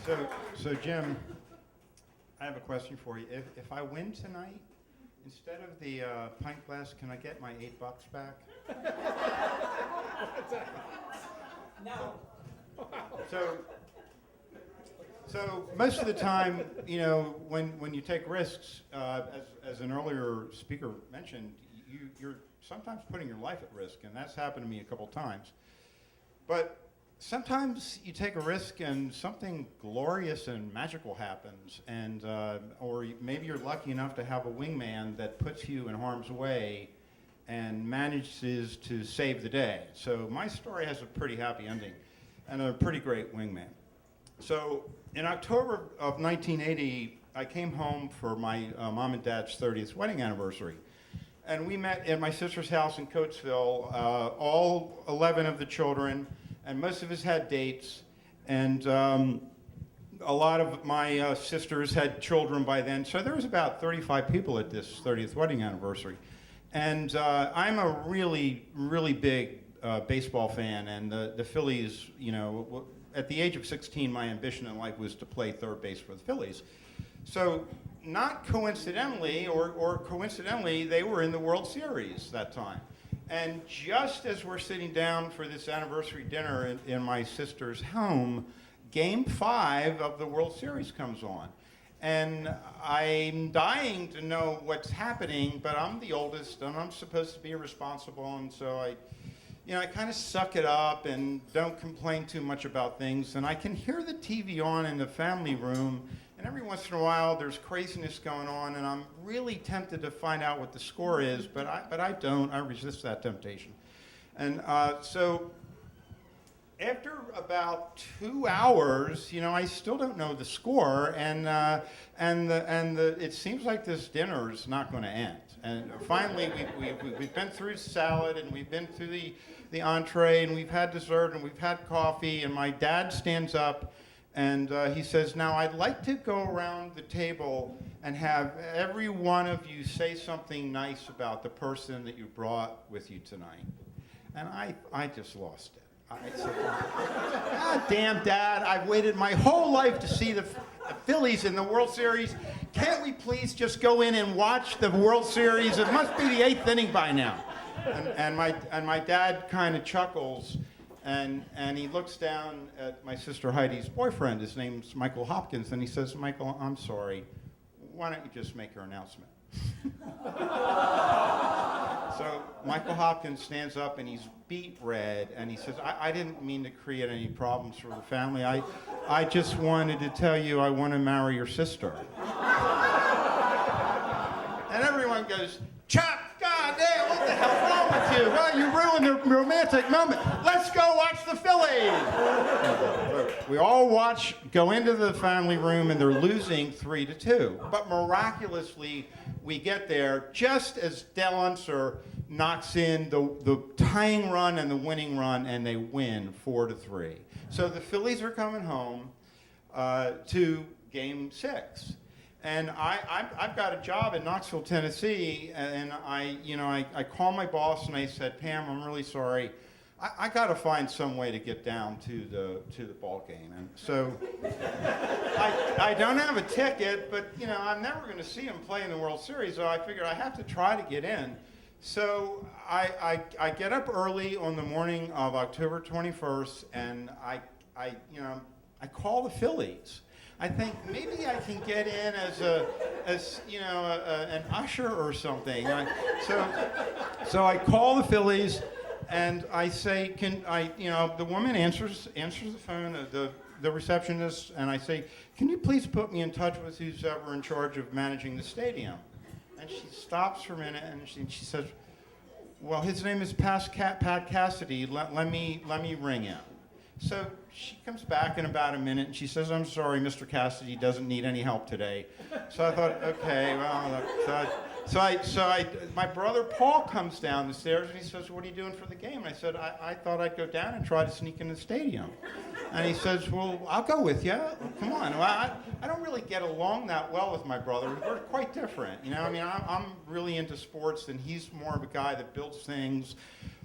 So Jim, I have a question for you. If I win tonight, instead of the pint glass, can I get my $8 back? No. So most of the time, when you take risks, as an earlier speaker mentioned, you're sometimes putting your life at risk, and that's happened to me a couple times. But sometimes you take a risk and something glorious and magical happens, and or maybe you're lucky enough to have a wingman that puts you in harm's way and manages to save the day. So my story has a pretty happy ending and a pretty great wingman. So in October of 1980, I came home for my mom and dad's 30th wedding anniversary. And we met at my sister's house in Coatesville, all 11 of the children, and most of us had dates. And a lot of my sisters had children by then. So there was about 35 people at this 30th wedding anniversary. And I'm a really, really big baseball fan, and the Phillies, at the age of 16, my ambition in life was to play third base for the Phillies. So not coincidentally, or coincidentally, they were in the World Series that time. And just as we're sitting down for this anniversary dinner in my sister's home, Game 5 of the World Series comes on. And I'm dying to know what's happening, but I'm the oldest, and I'm supposed to be responsible, and so I kind of suck it up and don't complain too much about things. And I can hear the TV on in the family room, and every once in a while there's craziness going on, and I'm really tempted to find out what the score is, but I don't. I resist that temptation. And so after about 2 hours, I still don't know the score, and it seems like this dinner is not going to end. And finally, we've been through salad, and we've been through the entree, and we've had dessert, and we've had coffee, and my dad stands up, and he says, "Now I'd like to go around the table and have every one of you say something nice about the person that you brought with you tonight." And I just lost it. I said, "God damn, Dad, I've waited my whole life to see the Phillies in the World Series. Can't we please just go in and watch the World Series? It must be the 8th inning by now." And my dad kind of chuckles, and he looks down at my sister Heidi's boyfriend. His name's Michael Hopkins, and he says, "Michael, I'm sorry. Why don't you just make your announcement?" So Michael Hopkins stands up, and he's beet red, and he says, I didn't mean to create any problems for the family. I just wanted to tell you I want to marry your sister." And everyone goes, "Chuck, God damn, what the hell's wrong with you? Well, you ruined the romantic moment. Let's go watch the Phillies." So we all go into the family room, and they're losing 3-2. But miraculously, we get there just as Del Unser knocks in the tying run and the winning run, and they win 4-3. So the Phillies are coming home to Game 6. And I've got a job in Knoxville, Tennessee, and I call my boss and I said, "Pam, I'm really sorry. I got to find some way to get down to the ball game." And so I don't have a ticket, but I'm never going to see him play in the World Series, so I figured I have to try to get in. So I get up early on the morning of October 21st, and I call the Phillies. I think maybe I can get in as an usher or something. So I call the Phillies, and I say, the woman answers the phone, the receptionist, and I say, "Can you please put me in touch with who's ever in charge of managing the stadium?" And she stops for a minute, and she says, "Well, his name is Pat Cassidy. Let me ring him." So she comes back in about a minute, and she says, "I'm sorry, Mr. Cassidy doesn't need any help today." So I thought, okay, well, my brother Paul comes down the stairs, and he says, "What are you doing for the game?" And I said, I thought I'd go down and try to sneak in the stadium. And he says, "Well, I'll go with you. Come on." Well, I don't really get along that well with my brother. We're quite different. I'm really into sports, and he's more of a guy that builds things.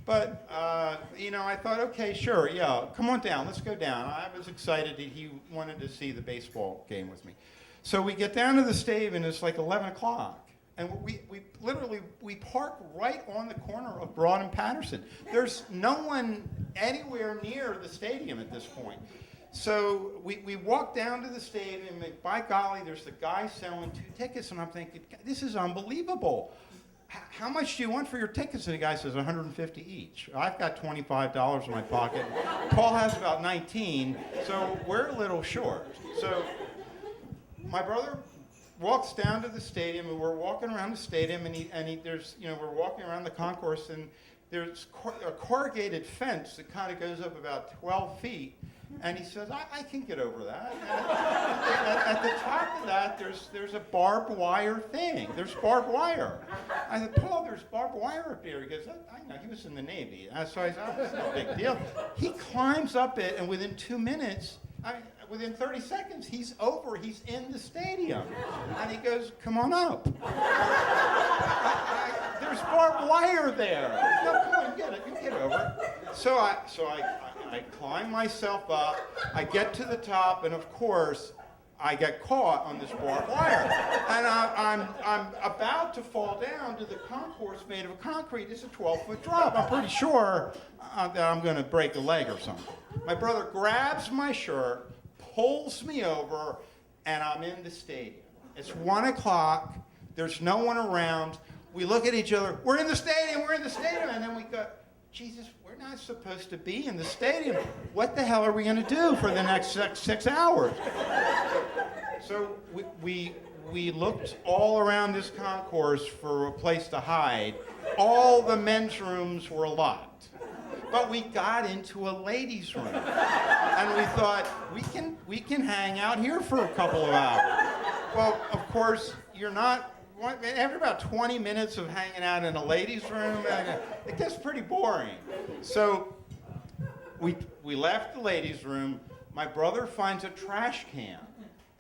But, I thought, okay, sure, yeah, come on down, let's go down. I was excited that he wanted to see the baseball game with me. So we get down to the stadium, and it's like 11 o'clock. And we literally park right on the corner of Broad and Patterson. There's no one anywhere near the stadium at this point. So we walk down to the stadium, and by golly, there's the guy selling 2 tickets, and I'm thinking, this is unbelievable. How much do you want for your tickets? And the guy says $150 each. I've got $25 in my pocket. Paul has about 19, so we're a little short. So my brother walks down to the stadium, and we're walking around the stadium, and there's, we're walking around the concourse, and there's a corrugated fence that kind of goes up about 12 feet. And he says, I can get over that. At the top of that, there's a barbed wire thing. There's barbed wire. I said, Paul, there's barbed wire up here. He goes, I know, he was in the Navy. So I said, oh, that's no big deal. He climbs up it, and within 2 minutes, within 30 seconds, he's in the stadium. And he goes, come on up. There's barbed wire there. No, come on, get it. You get over it. So I climb myself up, I get to the top, and of course, I get caught on this barbed wire. And I'm about to fall down to the concourse made of concrete. It's a 12-foot drop. I'm pretty sure that I'm going to break a leg or something. My brother grabs my shirt, pulls me over, and I'm in the stadium. It's 1 o'clock. There's no one around. We look at each other. We're in the stadium. And then we go, Jesus, we're not supposed to be in the stadium. What the hell are we going to do for the next 6 hours? So we looked all around this concourse for a place to hide. All the men's rooms were locked. But we got into a ladies' room. And we thought, we can hang out here for a couple of hours. Well, of course, you're not. After about 20 minutes of hanging out in a ladies' room, it gets pretty boring. So we left the ladies' room. My brother finds a trash can,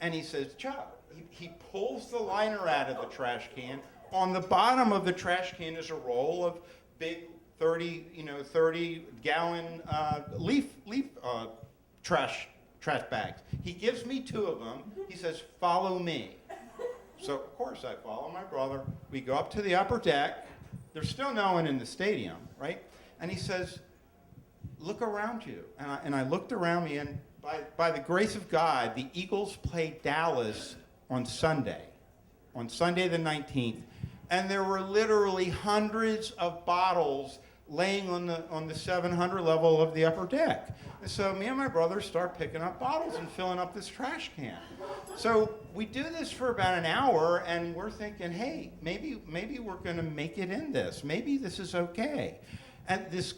and he says, Chuck, he pulls the liner out of the trash can. On the bottom of the trash can is a roll of big 30-gallon leaf trash bags. He gives me 2 of them. He says, follow me. So, of course, I follow my brother. We go up to the upper deck. There's still no one in the stadium, right? And he says, look around you. And I looked around me, and by the grace of God, the Eagles played Dallas on Sunday the 19th. And there were literally hundreds of bottles laying on the 700 level of the upper deck. And so me and my brother start picking up bottles and filling up this trash can. So we do this for about an hour, and we're thinking, hey, maybe we're going to make it in this. Maybe this is okay. And this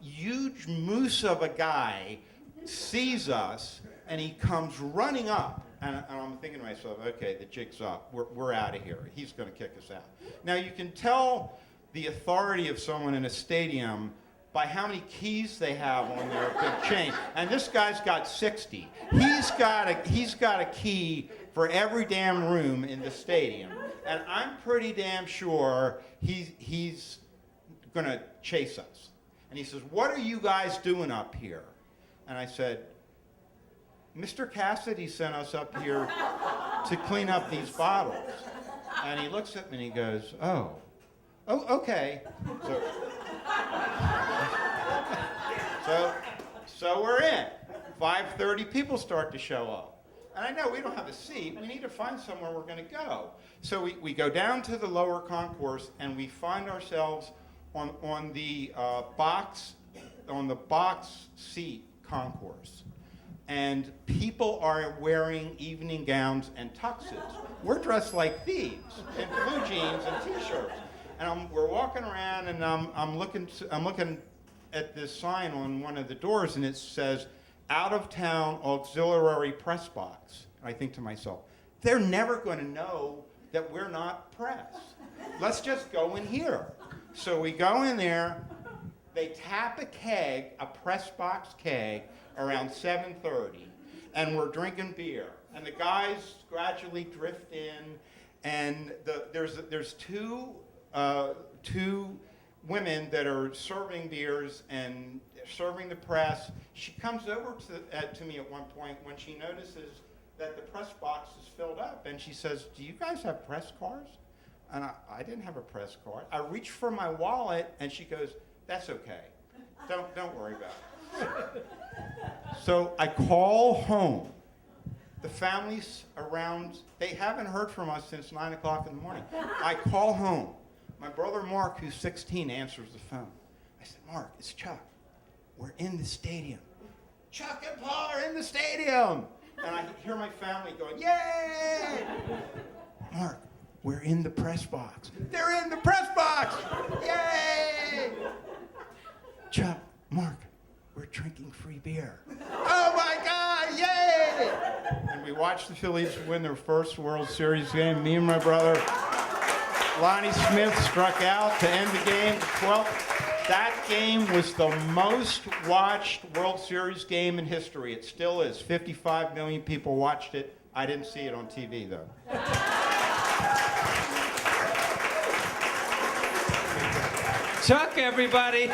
huge moose of a guy sees us, and he comes running up. And I'm thinking to myself, okay, the jig's up. We're out of here. He's going to kick us out. Now, you can tell the authority of someone in a stadium by how many keys they have on their big chain. And this guy's got 60. He's got a key for every damn room in the stadium. And I'm pretty damn sure he's going to chase us. And he says, what are you guys doing up here? And I said, Mr. Cassidy sent us up here to clean up these bottles. And he looks at me and he goes, oh, okay. So we're in. 5:30, people start to show up. And I know we don't have a seat. We need to find somewhere we're going to go. So we go down to the lower concourse, and we find ourselves on the box seat concourse. And people are wearing evening gowns and tuxes. We're dressed like thieves in blue jeans and T-shirts. And we're walking around, and I'm looking at this sign on one of the doors, and it says, out of town auxiliary press box. And I think to myself, they're never going to know that we're not press. Let's just go in here. So we go in there. They tap a keg, a press box keg, around 7:30, and we're drinking beer. And the guys gradually drift in, and there's two women that are serving beers and serving the press. She comes over to me at one point when she notices that the press box is filled up, and she says, "Do you guys have press cards?" And I didn't have a press card. I reached for my wallet, and she goes, "That's okay. Don't worry about it." So I call home. The families around, they haven't heard from us since 9 o'clock in the morning. I call home. My brother Mark, who's 16, answers the phone. I said, "Mark, it's Chuck. We're in the stadium." "Chuck and Paul are in the stadium." And I hear my family going, "Yay!" "Mark, we're in the press box." "They're in the press box! Yay!" "Chuck, Mark, we're drinking free beer." "Oh my God, yay!" And we watched the Phillies win their first World Series game. Me and my brother, Lonnie Smith, struck out to end the game 12. That game was the most watched World Series game in history. It still is. 55 million people watched it. I didn't see it on TV, though. Chuck, everybody.